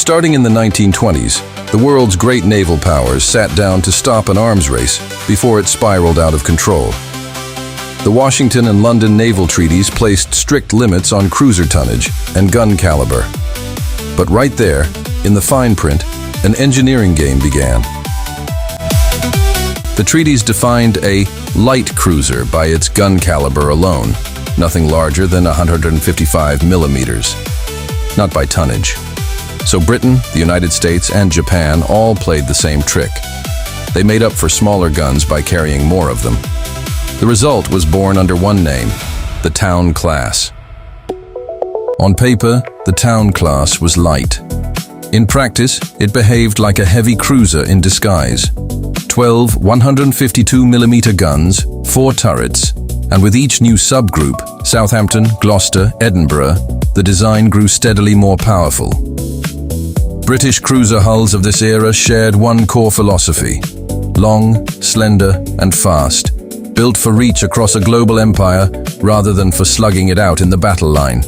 Starting in the 1920s, the world's great naval powers sat down to stop an arms race before it spiraled out of control. The Washington and London naval treaties placed strict limits on cruiser tonnage and gun caliber. But right there, in the fine print, an engineering game began. The treaties defined a light cruiser by its gun caliber alone, nothing larger than 155 millimeters, not by tonnage. So Britain, the United States, and Japan all played the same trick. They made up for smaller guns by carrying more of them. The result was born under one name, the Town class. On paper, the Town class was light. In practice, it behaved like a heavy cruiser in disguise. 12 152mm guns, 4 turrets, and with each new subgroup, Southampton, Gloucester, Edinburgh, the design grew steadily more powerful. British cruiser hulls of this era shared one core philosophy: long, slender, and fast, built for reach across a global empire rather than for slugging it out in the battle line.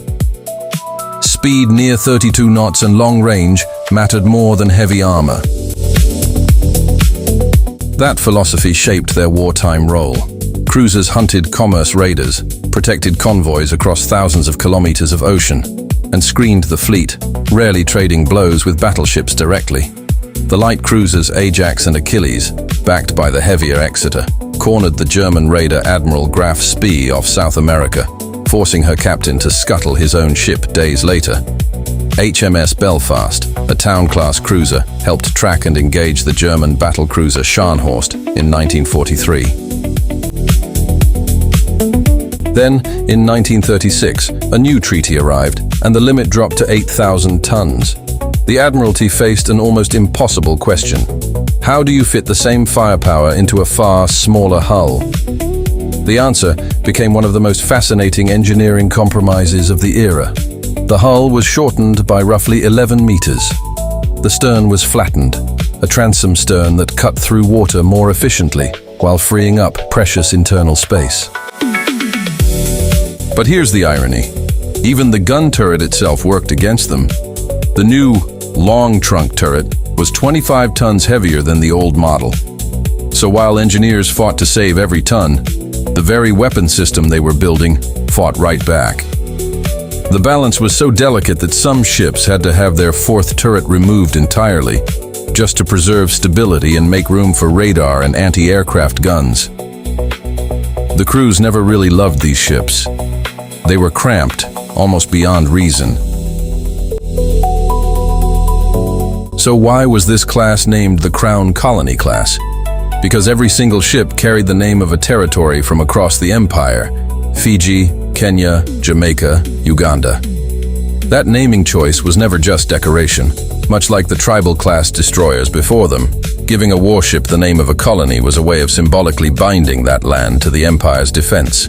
Speed near 32 knots and long range mattered more than heavy armor. That philosophy shaped their wartime role. Cruisers hunted commerce raiders, protected convoys across thousands of kilometers of ocean, and screened the fleet, rarely trading blows with battleships directly. The light cruisers Ajax and Achilles, backed by the heavier Exeter, cornered the German raider Admiral Graf Spee off South America, forcing her captain to scuttle his own ship days later. HMS Belfast, a Town-class cruiser, helped track and engage the German battlecruiser Scharnhorst in 1943. Then, in 1936, a new treaty arrived, and the limit dropped to 8,000 tons. The Admiralty faced an almost impossible question. How do you fit the same firepower into a far smaller hull? The answer became one of the most fascinating engineering compromises of the era. The hull was shortened by roughly 11 meters. The stern was flattened, a transom stern that cut through water more efficiently while freeing up precious internal space. But here's the irony. Even the gun turret itself worked against them. The new, long trunk turret was 25 tons heavier than the old model. So while engineers fought to save every ton, the very weapon system they were building fought right back. The balance was so delicate that some ships had to have their fourth turret removed entirely, just to preserve stability and make room for radar and anti-aircraft guns. The crews never really loved these ships. They were cramped, almost beyond reason. So why was this class named the Crown Colony class? Because every single ship carried the name of a territory from across the empire: Fiji, Kenya, Jamaica, Uganda. That naming choice was never just decoration. Much like the tribal class destroyers before them, giving a warship the name of a colony was a way of symbolically binding that land to the empire's defense,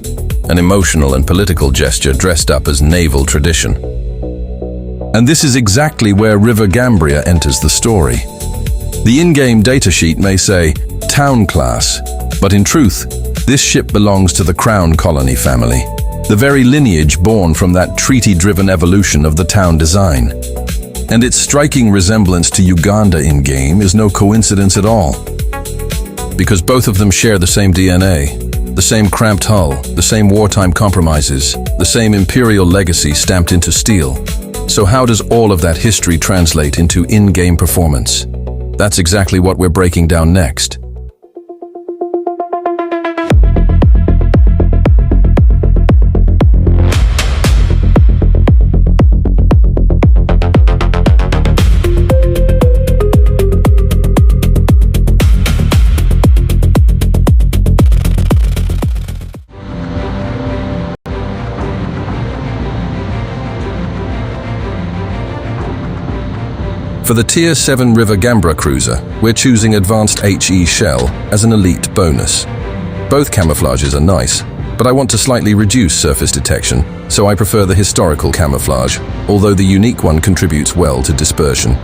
an emotional and political gesture dressed up as naval tradition. And this is exactly where River Gambra enters the story. The in-game datasheet may say Town class, but in truth, this ship belongs to the Crown Colony family, the very lineage born from that treaty-driven evolution of the Town design. And its striking resemblance to Uganda in-game is no coincidence at all. Because both of them share the same DNA, the same cramped hull, the same wartime compromises, the same imperial legacy stamped into steel. So how does all of that history translate into in-game performance? That's exactly what we're breaking down next. For the Tier 7 River Gambra cruiser, we're choosing Advanced HE Shell as an elite bonus. Both camouflages are nice, but I want to slightly reduce surface detection, so I prefer the historical camouflage, although the unique one contributes well to dispersion.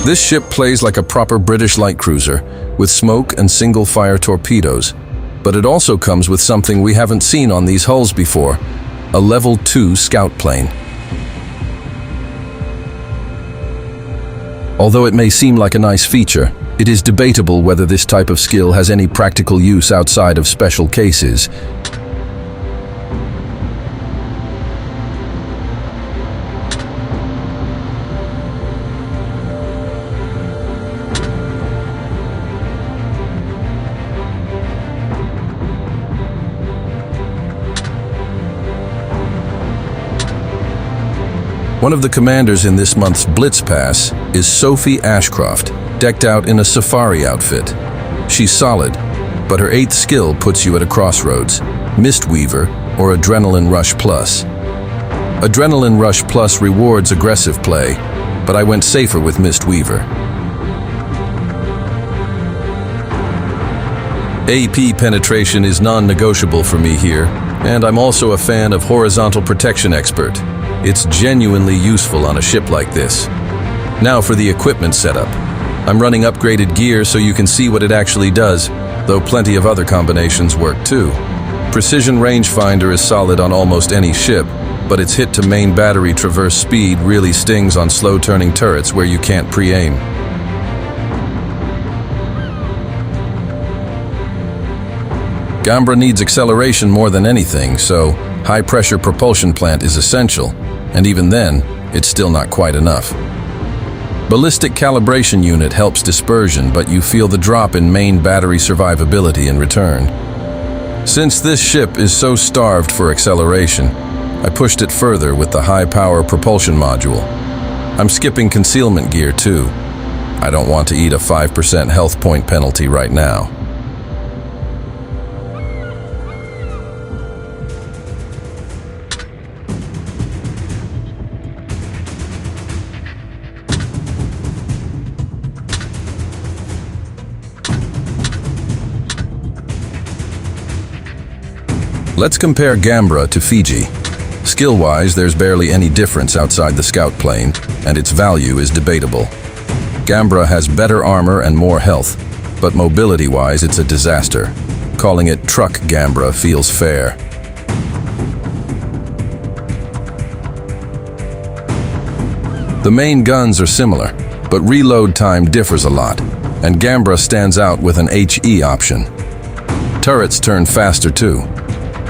This ship plays like a proper British light cruiser, with smoke and single-fire torpedoes, but it also comes with something we haven't seen on these hulls before, a Level 2 scout plane. Although it may seem like a nice feature, it is debatable whether this type of skill has any practical use outside of special cases. One of the commanders in this month's Blitz pass is Sophie Ashcroft, decked out in a safari outfit. She's solid, but her 8th skill puts you at a crossroads, Mistweaver or Adrenaline Rush Plus. Adrenaline Rush Plus rewards aggressive play, but I went safer with Mistweaver. AP penetration is non-negotiable for me here, and I'm also a fan of Horizontal Protection Expert. It's genuinely useful on a ship like this. Now for the equipment setup. I'm running upgraded gear so you can see what it actually does, though plenty of other combinations work too. Precision rangefinder is solid on almost any ship, but its hit to main battery traverse speed really stings on slow-turning turrets where you can't pre-aim. Gambra needs acceleration more than anything, so high-pressure propulsion plant is essential, and even then, it's still not quite enough. Ballistic calibration unit helps dispersion, but you feel the drop in main battery survivability in return. Since this ship is so starved for acceleration, I pushed it further with the high-power propulsion module. I'm skipping concealment gear too. I don't want to eat a 5% health point penalty right now. Let's compare Gambra to Fiji. Skill-wise, there's barely any difference outside the scout plane, and its value is debatable. Gambra has better armor and more health, but mobility-wise it's a disaster. Calling it Truck Gambra feels fair. The main guns are similar, but reload time differs a lot, and Gambra stands out with an HE option. Turrets turn faster too.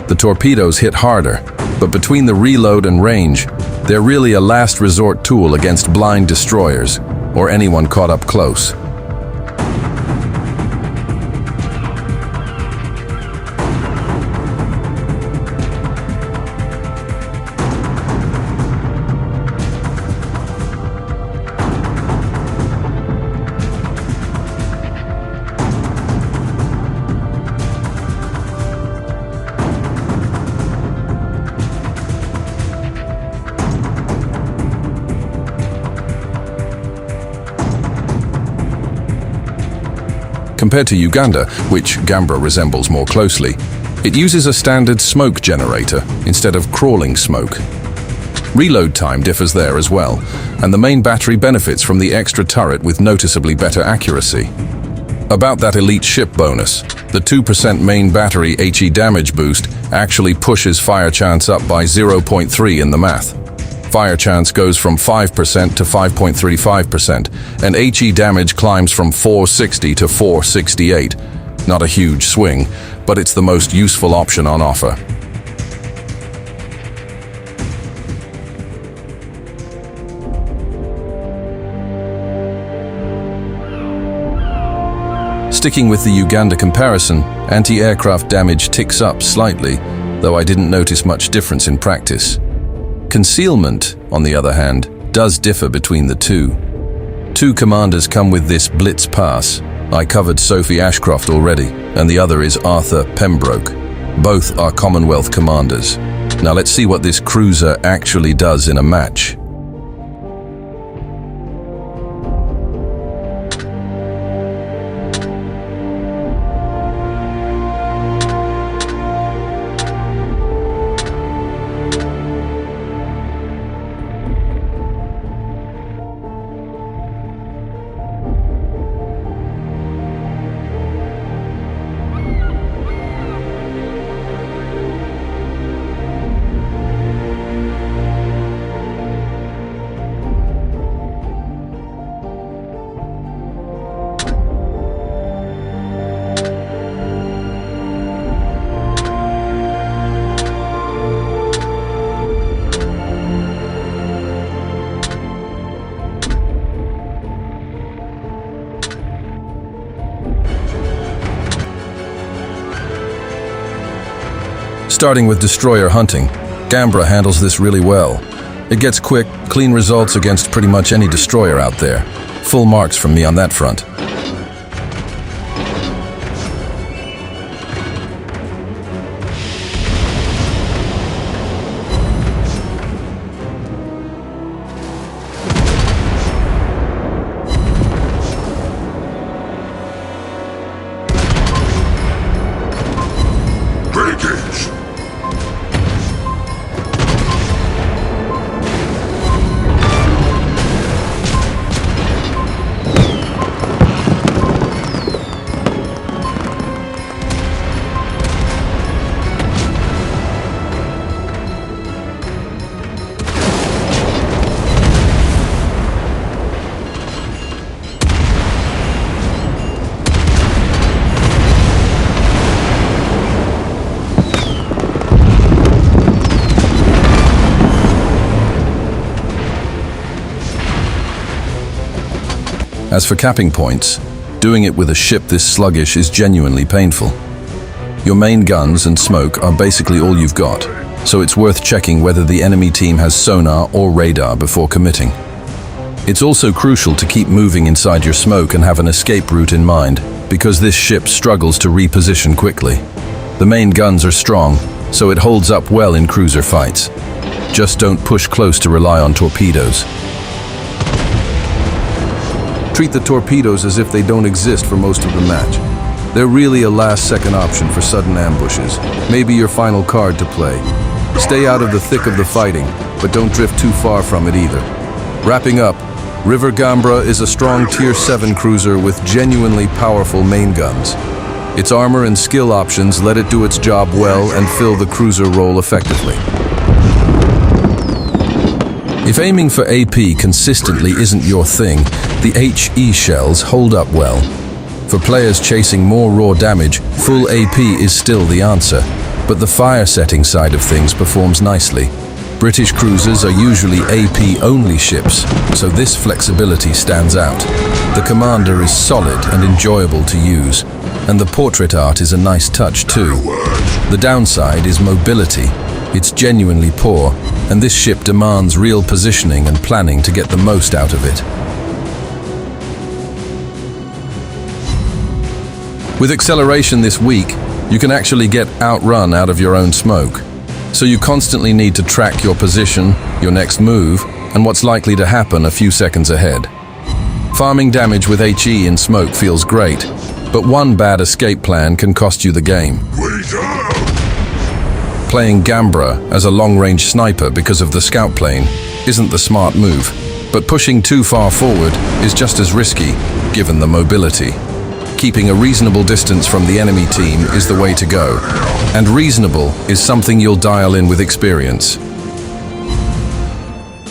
The torpedoes hit harder, but between the reload and range, they're really a last resort tool against blind destroyers, or anyone caught up close. Compared to Uganda, which Gambra resembles more closely, it uses a standard smoke generator instead of crawling smoke. Reload time differs there as well, and the main battery benefits from the extra turret with noticeably better accuracy. About that elite ship bonus, the 2% main battery HE damage boost actually pushes fire chance up by 0.3 in the math. Fire chance goes from 5% to 5.35%, and HE damage climbs from 460 to 468. Not a huge swing, but it's the most useful option on offer. Sticking with the Uganda comparison, anti-aircraft damage ticks up slightly, though I didn't notice much difference in practice. Concealment, on the other hand, does differ between the two. Two commanders come with this Blitz pass. I covered Sophie Ashcroft already, and the other is Arthur Pembroke. Both are Commonwealth commanders. Now let's see what this cruiser actually does in a match. Starting with destroyer hunting, Gambra handles this really well. It gets quick, clean results against pretty much any destroyer out there. Full marks from me on that front. As for capping points, doing it with a ship this sluggish is genuinely painful. Your main guns and smoke are basically all you've got, so it's worth checking whether the enemy team has sonar or radar before committing. It's also crucial to keep moving inside your smoke and have an escape route in mind, because this ship struggles to reposition quickly. The main guns are strong, so it holds up well in cruiser fights. Just don't push close to rely on torpedoes. Treat the torpedoes as if they don't exist for most of the match. They're really a last-second option for sudden ambushes, maybe your final card to play. Stay out of the thick of the fighting, but don't drift too far from it either. Wrapping up, River Gambra is a strong Tier 7 cruiser with genuinely powerful main guns. Its armor and skill options let it do its job well and fill the cruiser role effectively. If aiming for AP consistently isn't your thing, the HE shells hold up well. For players chasing more raw damage, full AP is still the answer, but the fire setting side of things performs nicely. British cruisers are usually AP-only ships, so this flexibility stands out. The commander is solid and enjoyable to use, and the portrait art is a nice touch too. The downside is mobility. It's genuinely poor, and this ship demands real positioning and planning to get the most out of it. With acceleration this weak, you can actually get outrun out of your own smoke. So you constantly need to track your position, your next move, and what's likely to happen a few seconds ahead. Farming damage with HE in smoke feels great, but one bad escape plan can cost you the game. Playing Gambra as a long-range sniper because of the scout plane isn't the smart move, but pushing too far forward is just as risky, given the mobility. Keeping a reasonable distance from the enemy team is the way to go, and reasonable is something you'll dial in with experience.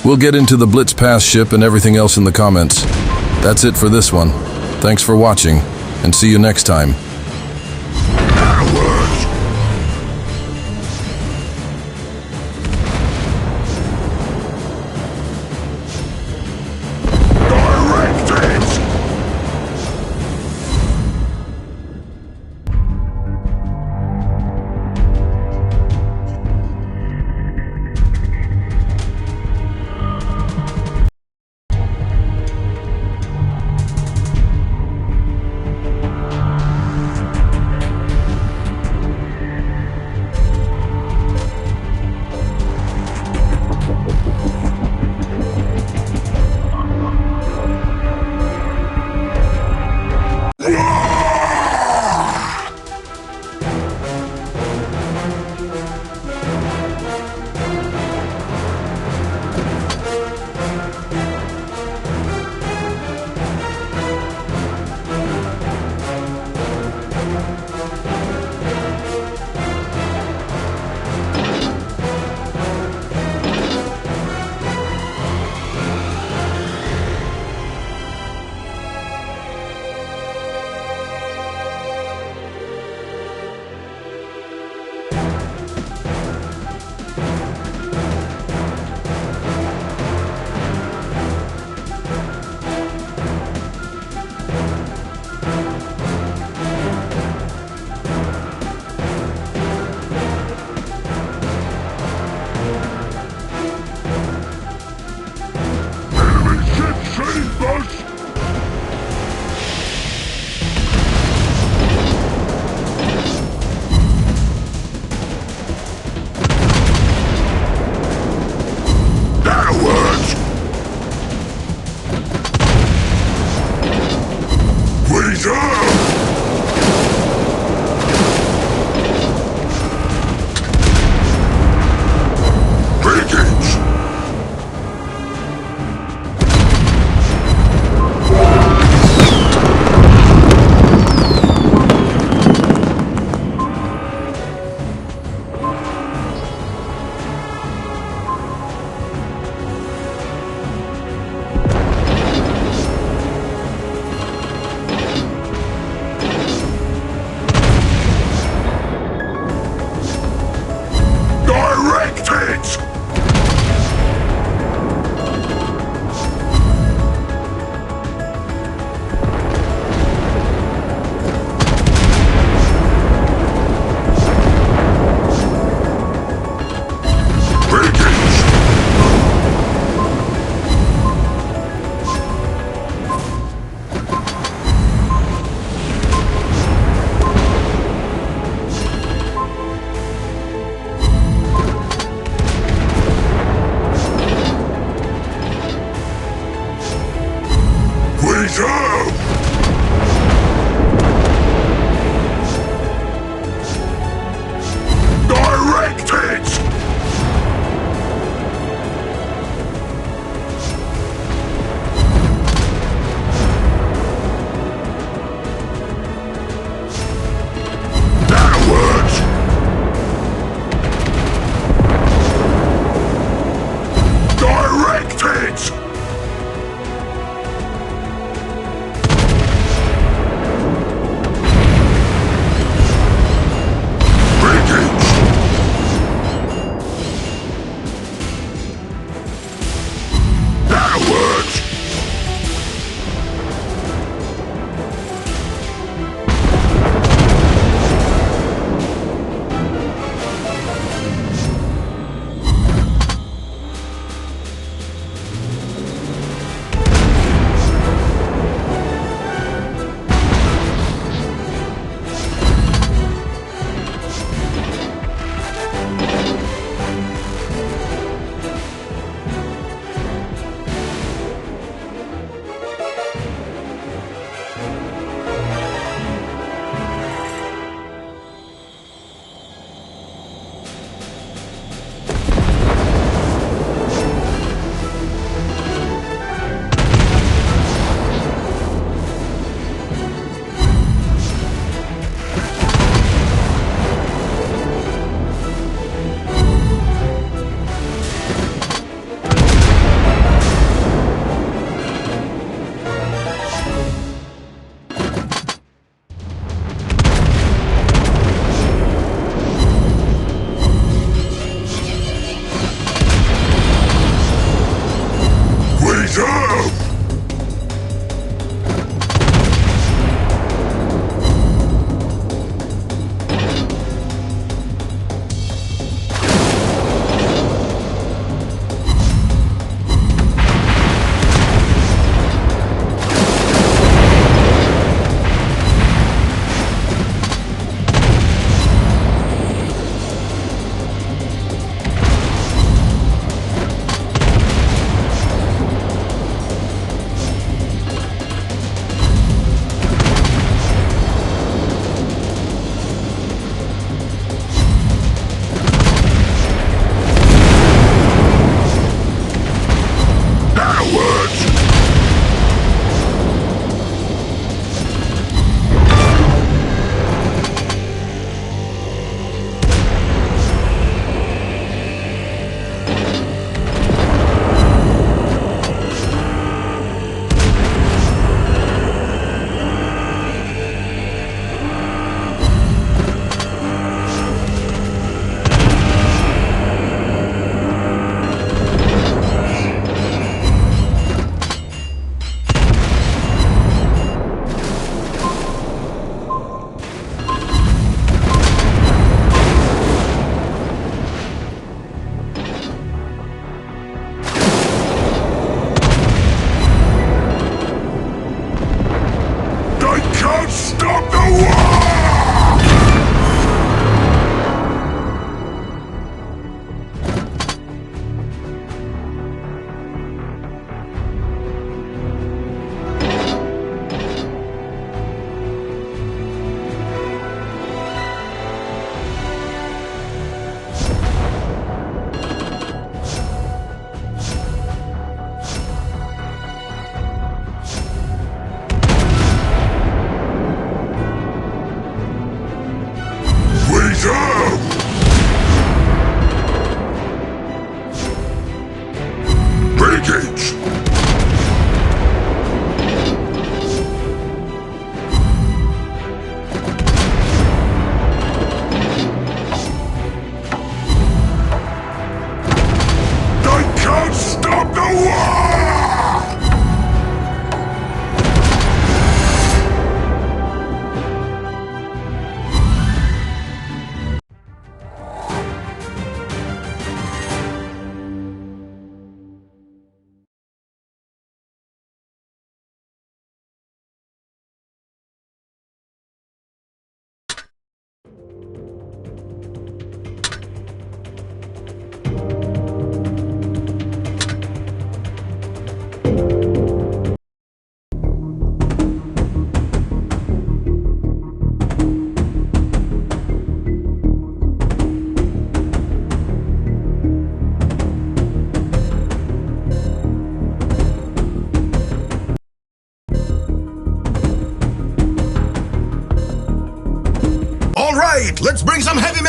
We'll get into the Blitz pass ship and everything else in the comments. That's it for this one. Thanks for watching, and see you next time.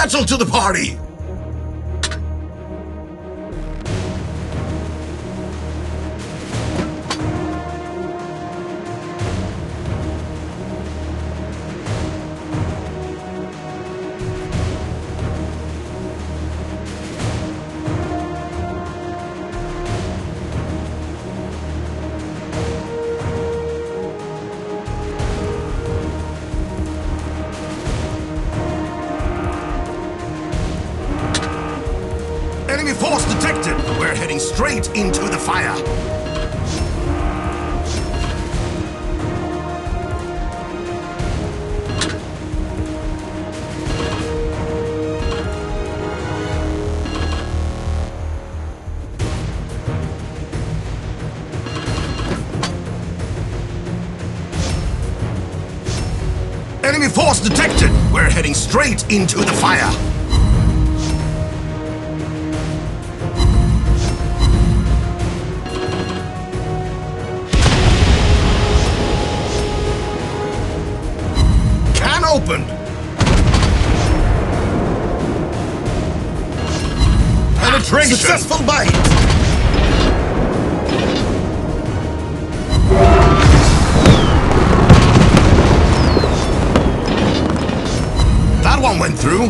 Satchel to the party! Enemy force detected! We're heading straight into the fire! Enemy force detected! We're heading straight into the fire! Opened. Penetration. Successful bite. That one went through.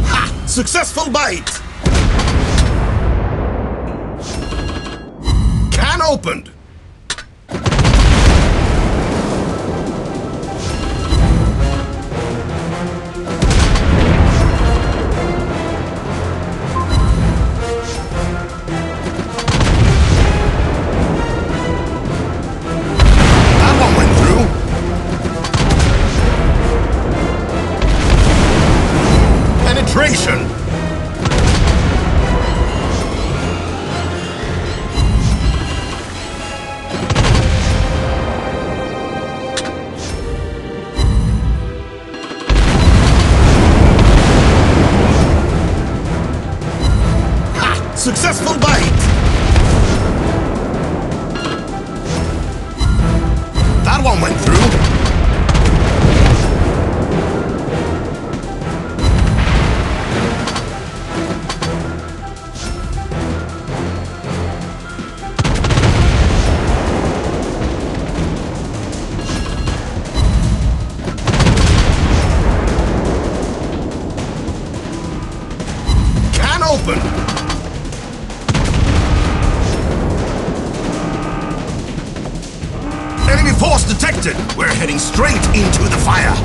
Ha! Successful bite. Can opened. Penetration! Ha! Successful bite! That one went through. Open! Enemy force detected! We're heading straight into the fire!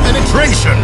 Penetration!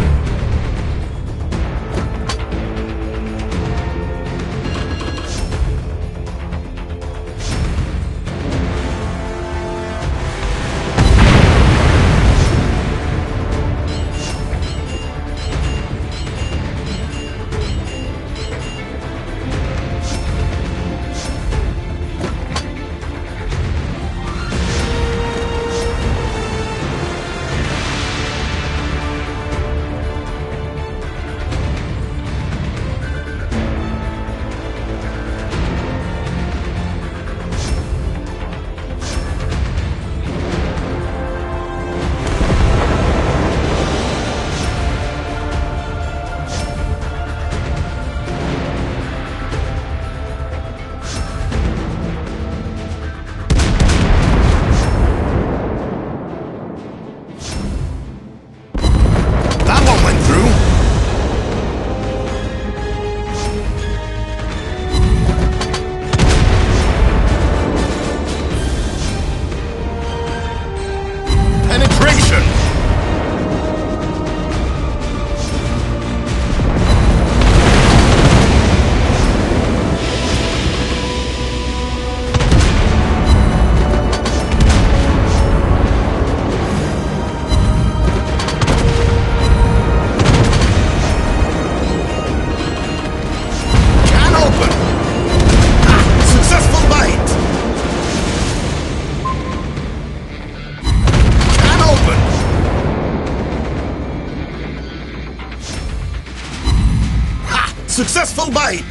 bite!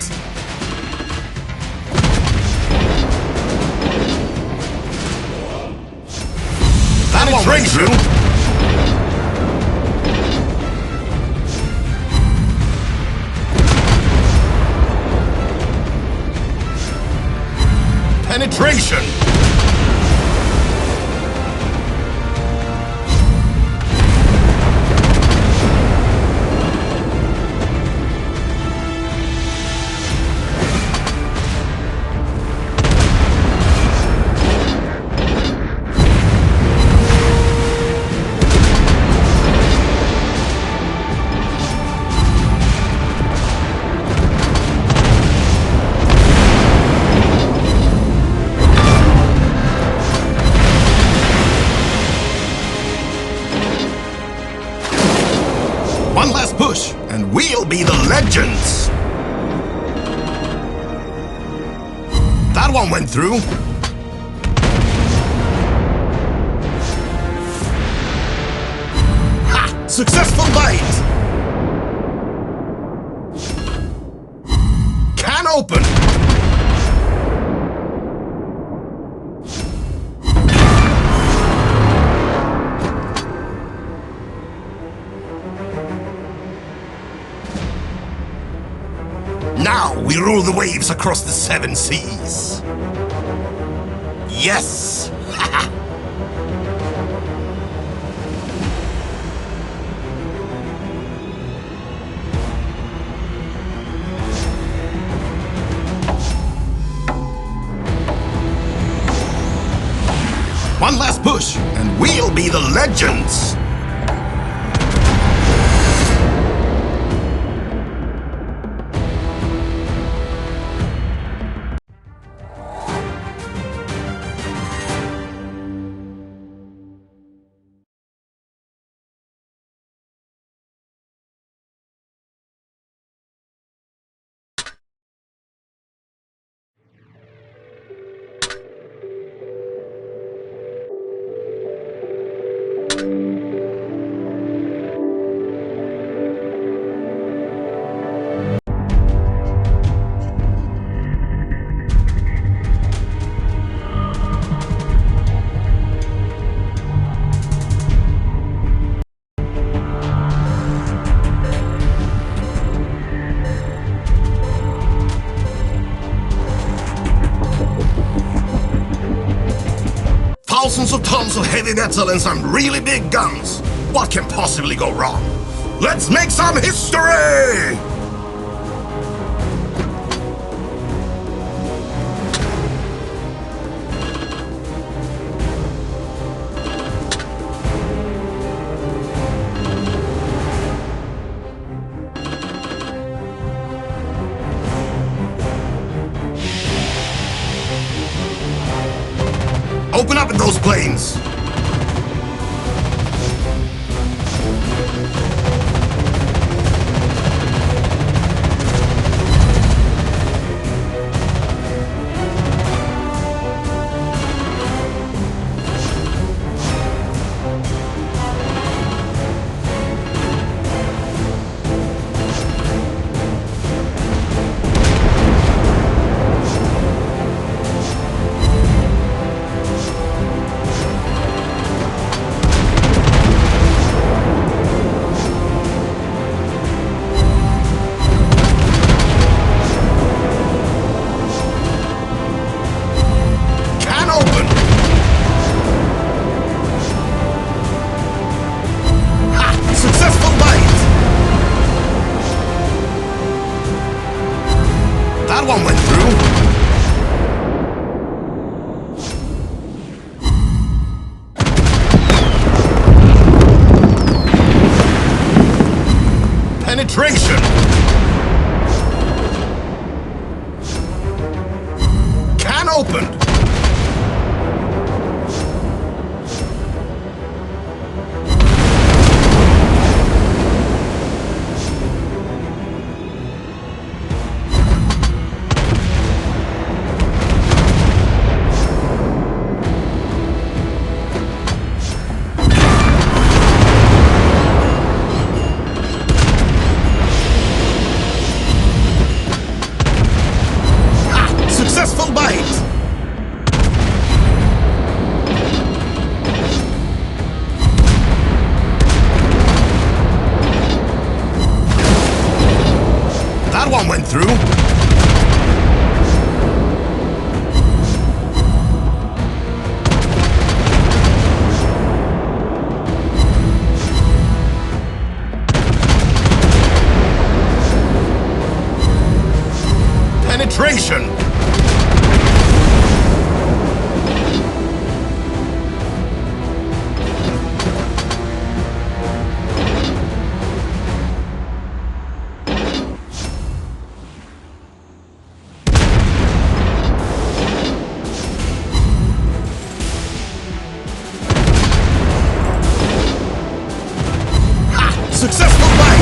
That one went through! Penetration! One last push, and we'll be the legends! That one went through. Ha! Successful bite! Can open! Now we rule the waves across the 7 seas. Yes! One last push, and we'll be the legends! Thousands of tons of heavy metal and some really big guns. What can possibly go wrong? Let's make some history! Open up at those planes! That one went through. Penetration. Can opened. one went through. Penetration. Successful bite!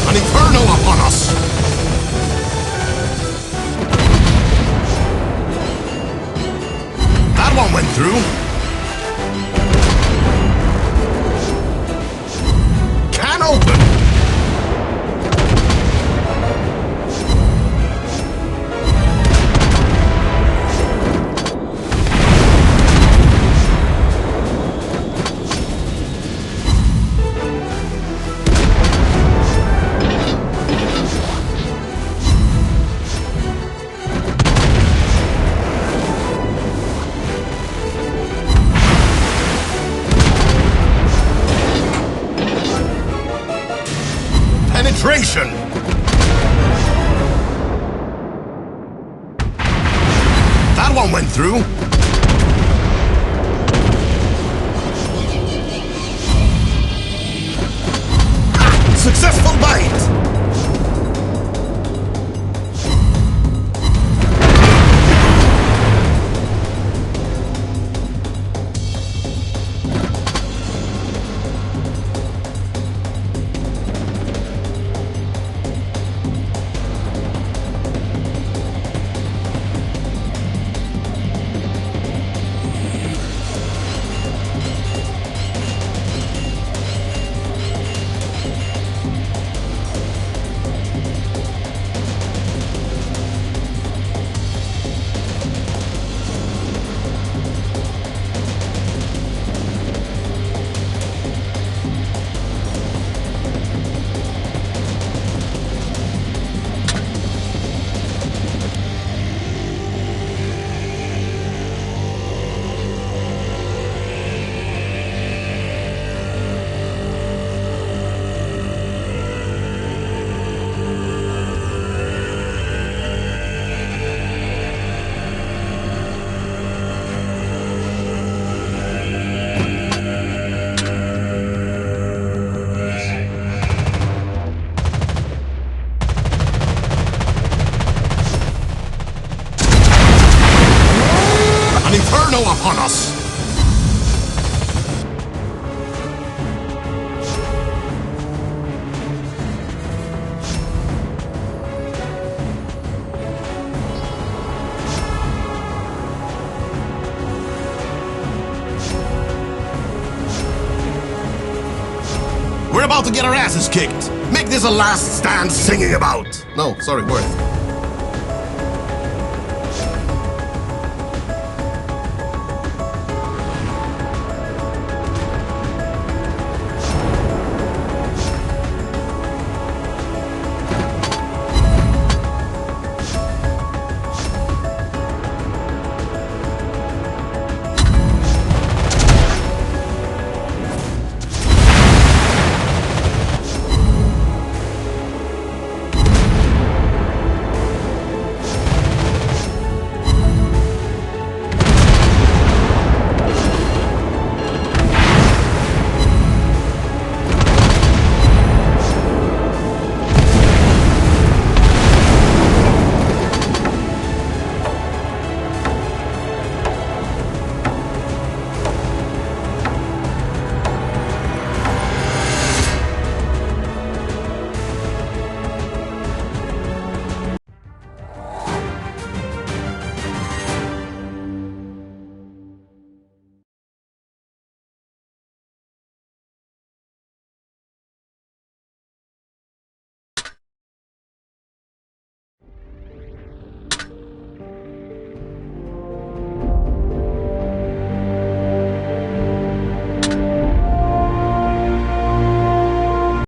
An inferno upon us! That one went through. Can open! Penetration! That one went through. Ha! Successful bite! An inferno upon us! We're about to get our asses kicked. Make this a last stand singing about. No, sorry, worth.